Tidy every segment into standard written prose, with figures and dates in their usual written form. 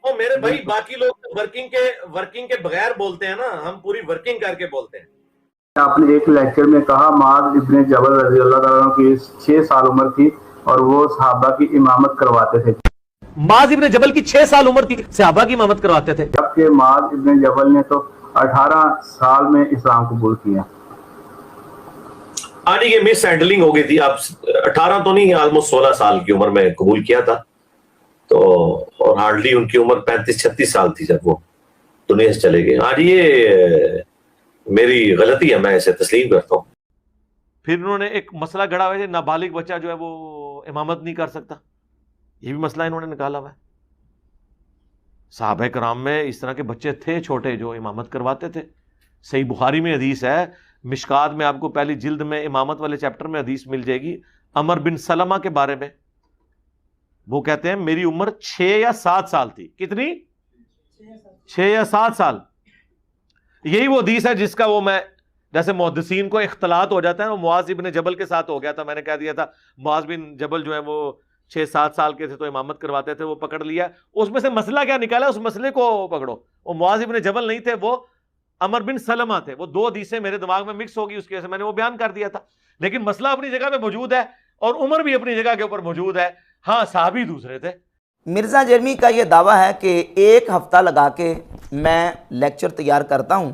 اور میرے بھائی باقی لوگ ورکنگ کے بغیر بولتے ہیں نا، ہم پوری ورکنگ کر کے بولتے ہیں. آپ نے ایک لیکچر میں کہا معاذ ابن جبل رضی اللہ تعالیٰ عنہ کی 6 سال عمر تھی اور وہ صحابہ کی امامت کرواتے تھے. معاذ ابن جبل کی 6 سال عمر تھی، صحابہ کی امامت کرواتے تھے. جبکہ معاذ ابن جبل نے تو 18 سال میں اسلام قبول کیا. آج یہ مس ہینڈلنگ ہو گئی تھی. آپ 18 تو نہیں، آلموسٹ 16 سال کی عمر میں قبول کیا تھا. تو اور ہارڈلی ان کی عمر 35-36 سال تھی جب وہ دنیا سے چلے گئے. آج یہ میری غلطی ہے، میں اسے تسلیم کرتا ہوں. پھر انہوں نے ایک مسئلہ گڑا ہوا ہے، نابالغ بچہ جو ہے وہ امامت نہیں کر سکتا. یہ بھی مسئلہ انہوں نے نکالا ہوا ہے. صحابہ کرام میں اس طرح کے بچے تھے چھوٹے جو امامت کرواتے تھے. صحیح بخاری میں حدیث ہے، مشکات میں آپ کو پہلی جلد میں امامت والے چیپٹر میں حدیث مل جائے گی عمر بن سلمہ کے بارے میں. وہ کہتے ہیں میری عمر 6 یا 7 سال تھی. کتنی؟ 6 یا 7 سال. یہی وہ حدیث ہے جس کا وہ میں جیسے محدثین کو اختلاط ہو جاتا ہے، وہ معاذ ابن جبل کے ساتھ ہو گیا تھا. میں نے کہہ دیا تھا معاذ بن جبل جو ہے وہ 6-7 سال کے تھے تو امامت کرواتے تھے، وہ پکڑ لیا. اس میں سے مسئلہ کیا نکالا، اس مسئلے کو پکڑو. وہ معاذ ابن جبل نہیں تھے، وہ عمر بن سلمہ تھے. وہ 2 حدیثیں میرے دماغ میں مکس ہوگی، اس کی وجہ سے میں نے وہ بیان کر دیا تھا. لیکن مسئلہ اپنی جگہ پہ موجود ہے اور عمر بھی اپنی جگہ کے اوپر موجود ہے. ہاں صحابی دوسرے تھے. مرزا جرمی کا یہ دعویٰ ہے کہ 1 ہفتہ لگا کے میں لیکچر تیار کرتا ہوں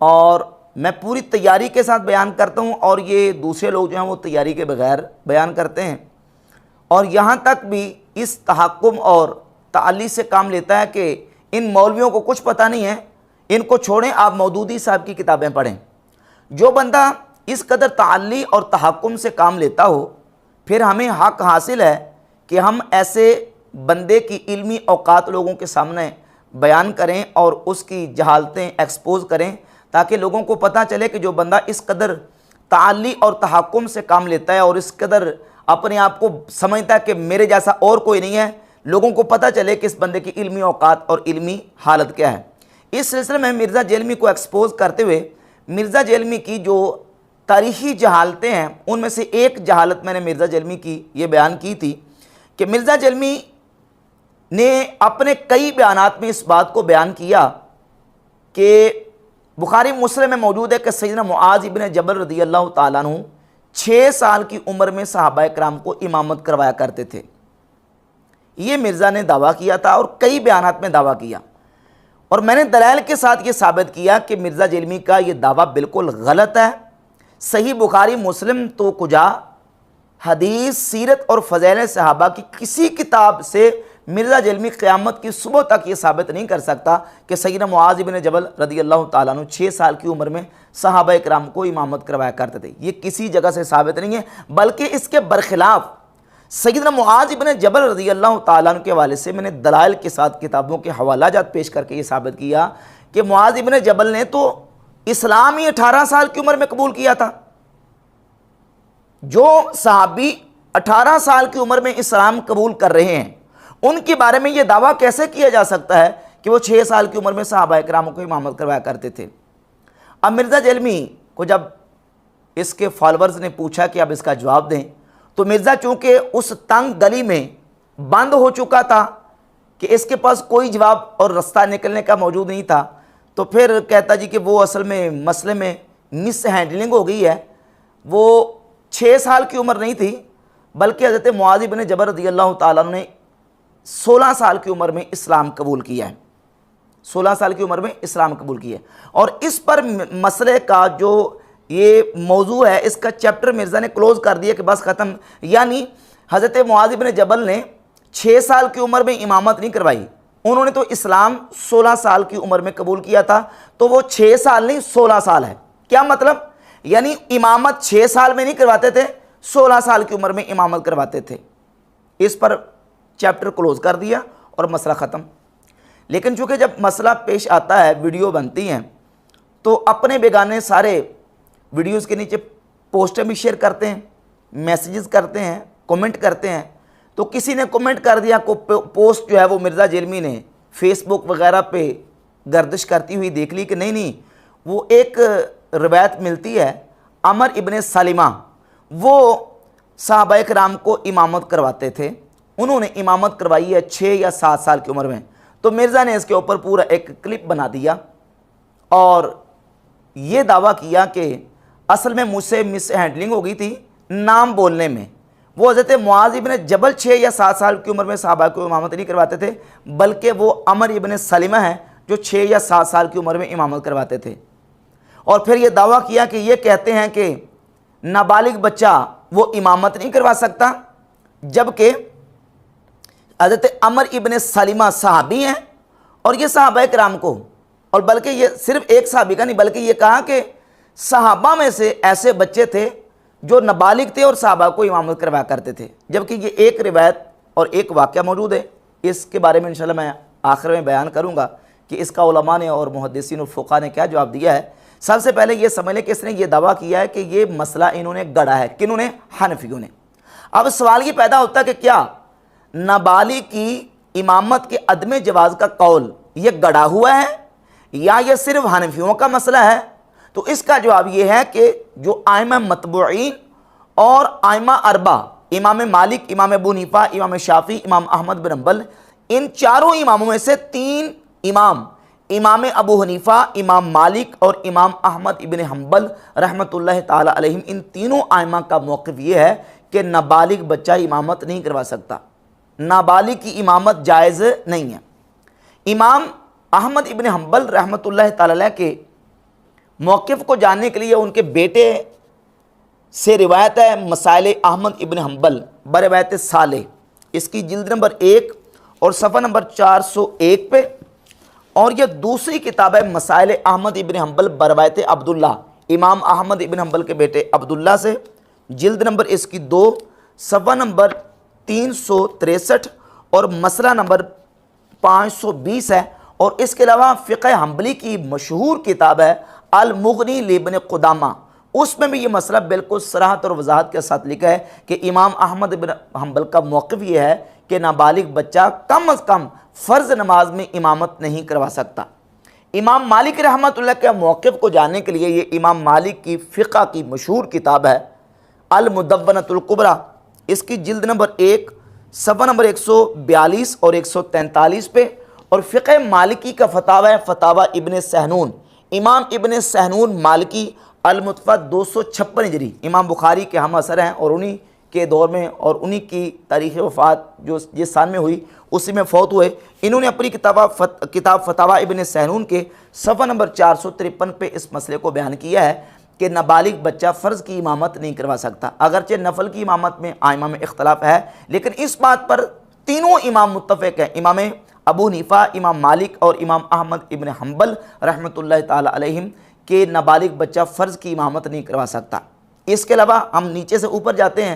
اور میں پوری تیاری کے ساتھ بیان کرتا ہوں، اور یہ دوسرے لوگ جو ہیں وہ تیاری کے بغیر بیان کرتے ہیں. اور یہاں تک بھی اس تحکم اور تعلی سے کام لیتا ہے کہ ان مولویوں کو کچھ پتہ نہیں ہے، ان کو چھوڑیں، آپ مودودی صاحب کی کتابیں پڑھیں. جو بندہ اس قدر تعلی اور تحکم سے کام لیتا ہو، پھر ہمیں حق حاصل ہے کہ ہم ایسے بندے کی علمی اوقات لوگوں کے سامنے بیان کریں اور اس کی جہالتیں ایکسپوز کریں، تاکہ لوگوں کو پتہ چلے کہ جو بندہ اس قدر تعلی اور تحکم سے کام لیتا ہے اور اس قدر اپنے آپ کو سمجھتا ہے کہ میرے جیسا اور کوئی نہیں ہے، لوگوں کو پتہ چلے کہ اس بندے کی علمی اوقات اور علمی حالت کیا ہے. اس سلسلے میں مرزا جیلمی کو ایکسپوز کرتے ہوئے مرزا جیلمی کی جو تاریخی جہالتیں ہیں، ان میں سے ایک جہالت میں نے مرزا جیلمی کی یہ بیان کی تھی کہ مرزا جیلمی نے اپنے کئی بیانات میں اس بات کو بیان کیا کہ بخاری مسلم میں موجود ہے کہ سیدنا معاذ ابن جبل رضی اللہ تعالیٰ عنہ 6 سال کی عمر میں صحابہ کرام کو امامت کروایا کرتے تھے. یہ مرزا نے دعویٰ کیا تھا اور کئی بیانات میں دعویٰ کیا، اور میں نے دلائل کے ساتھ یہ ثابت کیا کہ مرزا جیلمی کا یہ دعویٰ بالکل غلط ہے. صحیح بخاری مسلم تو کجا، حدیث، سیرت اور فضائل صحابہ کی کسی کتاب سے مرزا جیلمی قیامت کی صبح تک یہ ثابت نہیں کر سکتا کہ سیدنا معاذ بن جبل رضی اللہ تعالیٰ عنہ 6 سال کی عمر میں صحابہ کرام کو امامت کروایا کرتے تھے. یہ کسی جگہ سے ثابت نہیں ہے، بلکہ اس کے برخلاف سیدنا معاذ بن جبل رضی اللہ تعالیٰ عنہ کے حوالے سے میں نے دلائل کے ساتھ کتابوں کے حوالہ جات پیش کر کے یہ ثابت کیا کہ معاذ بن جبل نے تو اسلام ہی 18 سال کی عمر میں قبول کیا تھا. جو صحابی 18 سال کی عمر میں اسلام قبول کر رہے ہیں، ان کے بارے میں یہ دعویٰ کیسے کیا جا سکتا ہے کہ وہ 6 سال کی عمر میں صحابہ کرام کو امامت کروایا کرتے تھے؟ اب مرزا جیلمی کو جب اس کے فالورز نے پوچھا کہ اب اس کا جواب دیں، تو مرزا چونکہ اس تنگ گلی میں بند ہو چکا تھا کہ اس کے پاس کوئی جواب اور رستہ نکلنے کا موجود نہیں تھا، تو پھر کہتا جی کہ وہ اصل میں مسئلے میں مس ہینڈلنگ ہو گئی ہے. وہ 6 سال کی عمر نہیں تھی، بلکہ حضرت معاذ بن جبل رضی اللہ تعالیٰ عنہ نے 16 سال کی عمر میں اسلام قبول کیا ہے. 16 سال کی عمر میں اسلام قبول کیا ہے. اور اس پر مسئلے کا جو یہ موضوع ہے، اس کا چیپٹر مرزا نے کلوز کر دیا کہ بس ختم. یعنی حضرت معاذ بن جبل نے 6 سال کی عمر میں امامت نہیں کروائی، انہوں نے تو اسلام 16 سال کی عمر میں قبول کیا تھا. تو وہ 6 سال نہیں 16 سال ہے. کیا مطلب؟ یعنی امامت 6 سال میں نہیں کرواتے تھے، 16 سال کی عمر میں امامت کرواتے تھے. اس پر چیپٹر کلوز کر دیا اور مسئلہ ختم. لیکن چونکہ جب مسئلہ پیش آتا ہے، ویڈیو بنتی ہیں، تو اپنے بیگانے سارے ویڈیوز کے نیچے پوسٹیں بھی شیئر کرتے ہیں، میسیجز کرتے ہیں، کومنٹ کرتے ہیں. تو کسی نے کومنٹ کر دیا کو پوسٹ جو ہے وہ مرزا جیلمی نے فیس بک وغیرہ پہ گردش کرتی ہوئی دیکھ لی کہ نہیں وہ ایک روایت ملتی ہے عمر ابن سلمہ، وہ صحابہ کرام کو امامت کرواتے تھے، انہوں نے امامت کروائی ہے 6 یا 7 سال کی عمر میں. تو مرزا نے اس کے اوپر پورا ایک کلپ بنا دیا اور یہ دعویٰ کیا کہ اصل میں مجھ سے مس ہینڈلنگ ہو گئی تھی نام بولنے میں. وہ حضرت معاذ ابن جبل 6 یا 7 سال کی عمر میں صحابہ کو امامت نہیں کرواتے تھے، بلکہ وہ عمر ابن سلمہ ہیں جو 6 یا 7 سال کی عمر میں امامت کرواتے تھے. اور پھر یہ دعویٰ کیا کہ یہ کہتے ہیں کہ نابالغ بچہ وہ امامت نہیں کروا سکتا، جبکہ حضرت عمر ابن سلمہ صحابی ہیں اور یہ صحابہ کرام کو، اور بلکہ یہ صرف ایک صحابی کا نہیں بلکہ یہ کہا کہ صحابہ میں سے ایسے بچے تھے جو نابالغ تھے اور صحابہ کو امامت کروایا کرتے تھے. جبکہ یہ ایک روایت اور ایک واقعہ موجود ہے، اس کے بارے میں انشاءاللہ میں آخر میں بیان کروں گا کہ اس کا علماء نے اور محدثین اور فقہاء نے کیا جواب دیا ہے. سب سے پہلے یہ سمجھ لیں کہ اس نے یہ دعویٰ کیا ہے کہ یہ مسئلہ انہوں نے گڑھا ہے. کنہوں نے؟ حنفیوں نے. اب سوال یہ پیدا ہوتا ہے کہ کیا نابالغ کی امامت کے عدم جواز کا قول یہ گڑھا ہوا ہے یا یہ صرف حنفیوں کا مسئلہ ہے؟ تو اس کا جواب یہ ہے کہ جو ائمہ متبوعین اور ائمہ اربع، امام مالک، امام ابو حنیفہ، امام شافعی، امام احمد بن حنبل، ان چاروں اماموں میں سے 3 امام، امام ابو حنیفہ، امام مالک اور امام احمد ابن حنبل رحمۃ اللہ تعالی علیہم، ان تینوں ائمہ کا موقف یہ ہے کہ نابالغ بچہ امامت نہیں کروا سکتا، نابالغ کی امامت جائز نہیں ہے. امام احمد ابن حنبل رحمۃ اللہ تعالی علیہ کے موقف کو جاننے کے لیے ان کے بیٹے سے روایت ہے مسائل احمد ابن حنبل بروایت صالح، اس کی جلد نمبر 1 اور صفحہ نمبر 401 پہ، اور یہ دوسری کتاب ہے مسائل احمد ابن حنبل بروایت عبداللہ، امام احمد ابن حنبل کے بیٹے عبداللہ سے، جلد نمبر اس کی 2 صفحہ نمبر 363 اور مسئلہ نمبر 520 ہے. اور اس کے علاوہ فقہ حنبلی کی مشہور کتاب ہے المغنی لابن قدامہ، اس میں بھی یہ مسئلہ بالکل صراحت اور وضاحت کے ساتھ لکھا ہے کہ امام احمد بن حنبل کا موقف یہ ہے کہ نابالغ بچہ کم از کم فرض نماز میں امامت نہیں کروا سکتا. امام مالک رحمۃ اللہ کے موقف کو جاننے کے لیے یہ امام مالک کی فقہ کی مشہور کتاب ہے المدونۃ الکبریٰ، اس کی جلد نمبر 1 صفحہ نمبر 142 اور 143 پہ، اور فقہ مالکی کا فتاوی ہے فتاوی ابن سہنون، امام ابن سہنون مالکی المتوفی 256 ہجری، امام بخاری کے ہم اثر ہیں اور انہی کے دور میں اور انہی کی تاریخ وفات جو جس سال میں ہوئی اسی میں فوت ہوئے. انہوں نے اپنی کتاب فتاوی ابن سہنون کے صفحہ نمبر 453 پہ اس مسئلے کو بیان کیا ہے کہ نابالغ بچہ فرض کی امامت نہیں کروا سکتا. اگرچہ نفل کی امامت میں ائمہ میں اختلاف ہے، لیکن اس بات پر تینوں امام متفق ہیں، امام ابو حنیفہ، امام مالک اور امام احمد ابن حنبل رحمۃ اللہ تعالی علیہم، کہ نابالغ بچہ فرض کی امامت نہیں کروا سکتا. اس کے علاوہ ہم نیچے سے اوپر جاتے ہیں،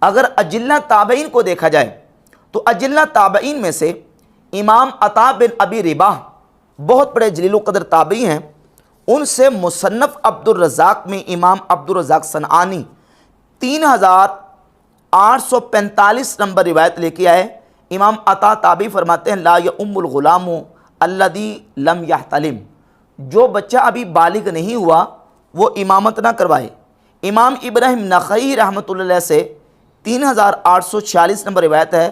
اگر اجلہ تابعین کو دیکھا جائے تو اجلہ تابعین میں سے امام عطا بن ابی رباح بہت بڑے جلیل القدر تابعی ہیں، ان سے مصنف عبد الرزاق میں امام عبد الرزاق صنعانی 3845 نمبر روایت لے کے آئے. امام عطا تابعی فرماتے ہیں لا یؤم الغلام الذی لم یحتلم، جو بچہ ابھی بالغ نہیں ہوا وہ امامت نہ کروائے. امام ابراہیم نخعی رحمۃ اللہ علیہ سے 3846 نمبر روایت ہے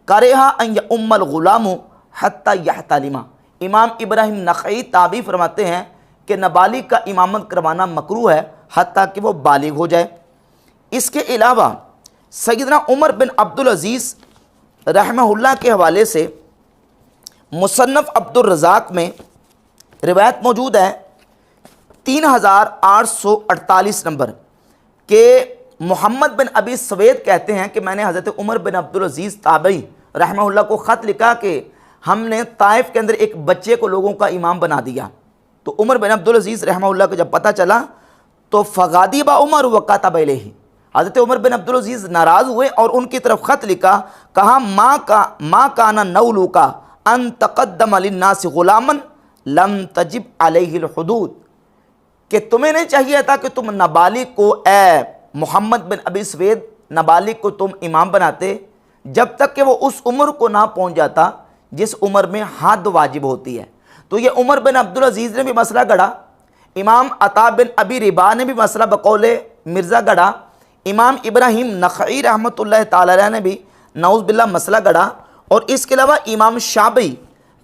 کرہا ان یؤم الغلام حتی یحتلم. امام ابراہیم نخعی تابعی فرماتے ہیں کہ نابالغ کا امامت کروانا مکروہ ہے حتیٰ کہ وہ بالغ ہو جائے. اس کے علاوہ سیدنا عمر بن عبدالعزیز رحمہ اللہ کے حوالے سے مصنف عبد الرزاق میں روایت موجود ہے 3848 نمبر کہ محمد بن ابی سوید کہتے ہیں کہ میں نے حضرت عمر بن عبدالعزیز تابعی رحمہ اللہ کو خط لکھا کہ ہم نے طائف کے اندر ایک بچے کو لوگوں کا امام بنا دیا. تو عمر بن عبدالعزیز رحمہ اللہ کو جب پتہ چلا تو فغاضب عمر وکتب الیہ، حضرت عمر بن عبدالعزیز ناراض ہوئے اور ان کی طرف خط لکھا، کہا ما کان نولک ان تقدم للناس غلاما لم تجب علیہ الحدود، کہ تمہیں نہیں چاہیے تھا کہ تم نابالغ کو، اے محمد بن ابی سوید، نابالغ کو تم امام بناتے جب تک کہ وہ اس عمر کو نہ پہنچ جاتا جس عمر میں حد واجب ہوتی ہے. تو یہ عمر بن عبدالعزیز نے بھی مسئلہ گڑھا، امام عطا بن ابی رباح نے بھی مسئلہ بقول مرزا گڑھا، امام ابراہیم نخعی رحمۃ اللہ تعالی علیہ نے بھی نعوذ باللہ مسئلہ گڑھا، اور اس کے علاوہ امام شافعی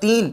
3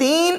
3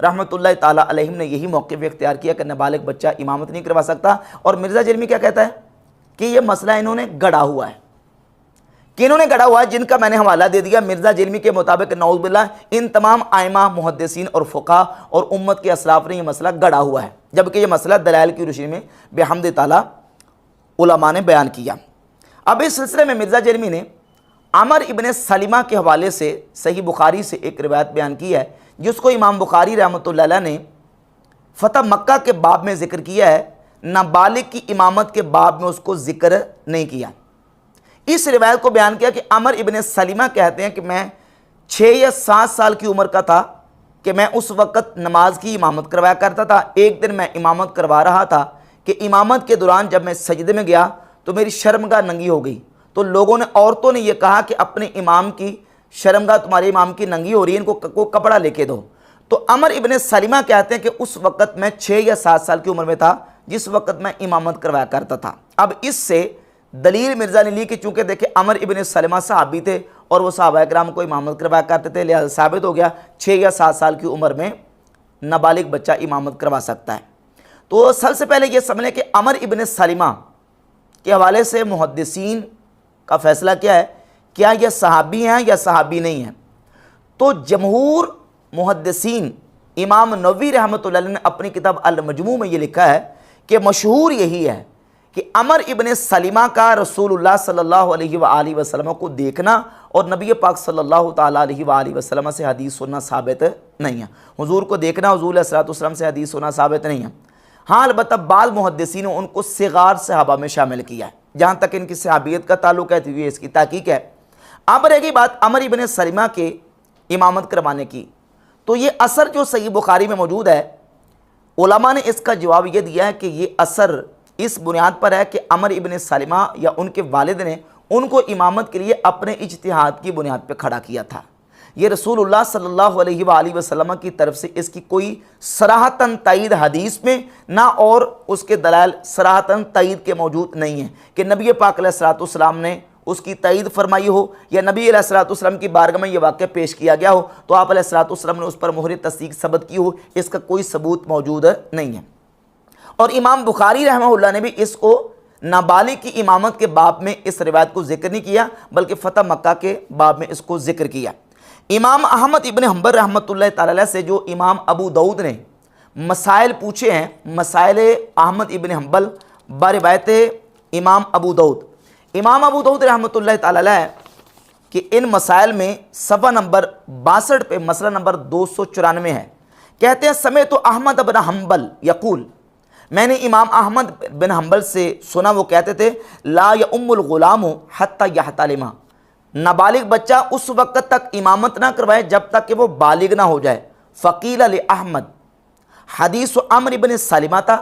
رحمۃ اللہ تعالیٰ علیہم نے یہی موقف اختیار کیا کہ نابالغ بچہ امامت نہیں کروا سکتا. اور مرزا جرمی کیا کہتا ہے کہ یہ مسئلہ انہوں نے گڑھا ہوا ہے. کنہوں نے گڑھا ہوا ہے؟ جن کا میں نے حوالہ دے دیا. مرزا جرمی کے مطابق نعوذ باللہ ان تمام ائمہ محدثین اور فقہاء اور امت کے اسلاف نے یہ مسئلہ گڑھا ہوا ہے، جبکہ یہ مسئلہ دلائل کی روشنی میں بحمد تعالیٰ علماء نے بیان کیا. اب اس سلسلے میں مرزا جرمی نے عمر ابن سلمہ کے حوالے سے صحیح بخاری سے ایک روایت بیان کی ہے، جس کو امام بخاری رحمۃ اللہ علیہ نے فتح مکہ کے باب میں ذکر کیا ہے، نابالغ کی امامت کے باب میں اس کو ذکر نہیں کیا. اس روایت کو بیان کیا کہ عمر ابن سلمہ کہتے ہیں کہ میں 6 یا 7 سال کی عمر کا تھا کہ میں اس وقت نماز کی امامت کروایا کرتا تھا. ایک دن میں امامت کروا رہا تھا کہ امامت کے دوران جب میں سجدے میں گیا تو میری شرمگاہ ننگی ہو گئی. تو لوگوں نے، عورتوں نے یہ کہا کہ اپنے امام کی شرمگاہ، تمہارے امام کی ننگی ہو رہی ہے، ان کو کپڑا لے کے دو. تو عمر ابن سلمہ کہتے ہیں کہ اس وقت میں 6 یا 7 سال کی عمر میں تھا جس وقت میں امامت کروایا کرتا تھا. اب اس سے دلیل مرزا نے لی کہ چونکہ دیکھیں عمر ابن سلمہ صحابی تھے اور وہ صحابہ کرام کو امامت کروایا کرتے تھے، لہذا ثابت ہو گیا 6 یا 7 سال کی عمر میں نابالغ بچہ امامت کروا سکتا ہے. تو سب سے پہلے یہ سمجھ لیں کہ عمر ابن سلمہ کے حوالے سے محدثین کا فیصلہ کیا ہے، کیا یہ صحابی ہیں یا صحابی نہیں ہیں. تو جمہور محدثین، امام نووی رحمۃ اللہ علیہ نے اپنی کتاب المجموع میں یہ لکھا ہے کہ مشہور یہی ہے کہ عمر ابن سلمہ کا رسول اللہ صلی اللہ علیہ وآلہ وسلم کو دیکھنا اور نبی پاک صلی اللہ تعالیٰ علیہ وآلہ وسلم سے حدیث سننا ثابت نہیں ہے. حضور کو دیکھنا حضور علیہ الصلوۃ والسلام سے حدیث سننا ثابت نہیں ہے. ہاں البتہ بعض محدثین نے ان کو صغار صحابہ میں شامل کیا ہے، جہاں تک ان کی صحابیت کا تعلق ہے تو یہ اس کی تحقیق ہے. اب رہ گئی بات عمر ابن سلمہ کے امامت کروانے کی، تو یہ اثر جو صحیح بخاری میں موجود ہے، علماء نے اس کا جواب یہ دیا ہے کہ یہ اثر اس بنیاد پر ہے کہ عمر ابن سلمہ یا ان کے والد نے ان کو امامت کے لیے اپنے اجتہاد کی بنیاد پہ کھڑا کیا تھا. یہ رسول اللہ صلی اللہ علیہ وآلہ وسلم کی طرف سے اس کی کوئی صراحتاً تائید حدیث میں نہ اور اس کے دلائل صراحتاً تائید کے موجود نہیں ہیں کہ نبی پاک علیہ الصلوۃ والسلام نے اس کی تائید فرمائی ہو یا نبی علیہ الصلوۃ والسلام کی بارگاہ میں یہ واقعہ پیش کیا گیا ہو تو آپ علیہ الصلوۃ والسلام نے اس پر مہر تصدیق ثبت کی ہو. اس کا کوئی ثبوت موجود نہیں ہے. اور امام بخاری رحمہ اللہ نے بھی اس کو نابالغ کی امامت کے باب میں اس روایت کو ذکر نہیں کیا بلکہ فتح مکہ کے باب میں اس کو ذکر کیا. امام احمد ابن حنبل رحمۃ اللہ تعالی علیہ سے جو امام ابو داؤد نے مسائل پوچھے ہیں، مسائل احمد ابن حنبل بروایت امام ابو داؤد، امام ابو داؤد رحمۃ اللہ تعالی علیہ کہ ان مسائل میں صفحہ نمبر 62 پہ مسئلہ نمبر 294 ہے. کہتے ہیں سمعت احمد بن حنبل یقول، میں نے امام احمد بن حنبل سے سنا وہ کہتے تھے لا یؤم الغلام حتی یحتلم، نابالغ بچہ اس وقت تک امامت نہ کروائے جب تک کہ وہ بالغ نہ ہو جائے. فقیل لأحمد، حدیث عمر ابن سلمہ تھا.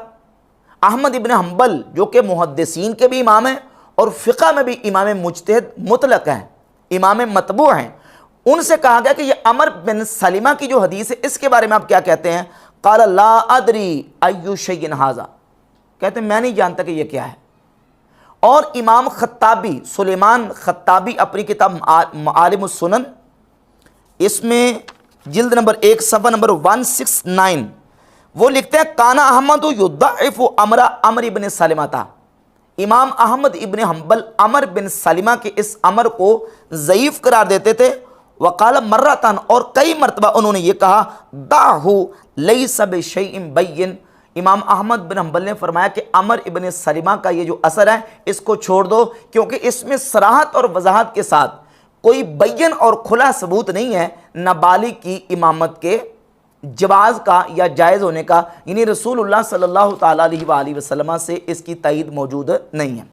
احمد ابن حنبل جو کہ محدثین کے بھی امام ہیں اور فقہ میں بھی امام مجتہد مطلق ہیں، امام متبوع ہیں، ان سے کہا گیا کہ یہ عمر بن سلمہ کی جو حدیث ہے اس کے بارے میں آپ کیا کہتے ہیں؟ قال لا ادری ای شیء ھذا، کہتے ہیں میں نہیں جانتا کہ یہ کیا ہے. اور امام خطابی، سلیمان خطابی اپنی کتاب معالم السنن، اس میں جلد نمبر 1 صفحہ نمبر 169 وہ لکھتے ہیں کانا احمد یضعف عمر ابن سلمہ تھا، امام احمد ابن حنبل عمر بن سلمہ کے اس عمر کو ضعیف قرار دیتے تھے. وقال مرتان، اور کئی مرتبہ انہوں نے یہ کہا دعہ لیس بشیء بین، امام احمد بن حنبل نے فرمایا کہ عمر ابن سلمہ کا یہ جو اثر ہے اس کو چھوڑ دو کیونکہ اس میں صراحت اور وضاحت کے ساتھ کوئی بین اور کھلا ثبوت نہیں ہے نابالغ کی امامت کے جواز کا یا جائز ہونے کا، یعنی رسول اللہ صلی اللہ تعالیٰ علیہ وآلہ وسلم سے اس کی تائید موجود نہیں ہے.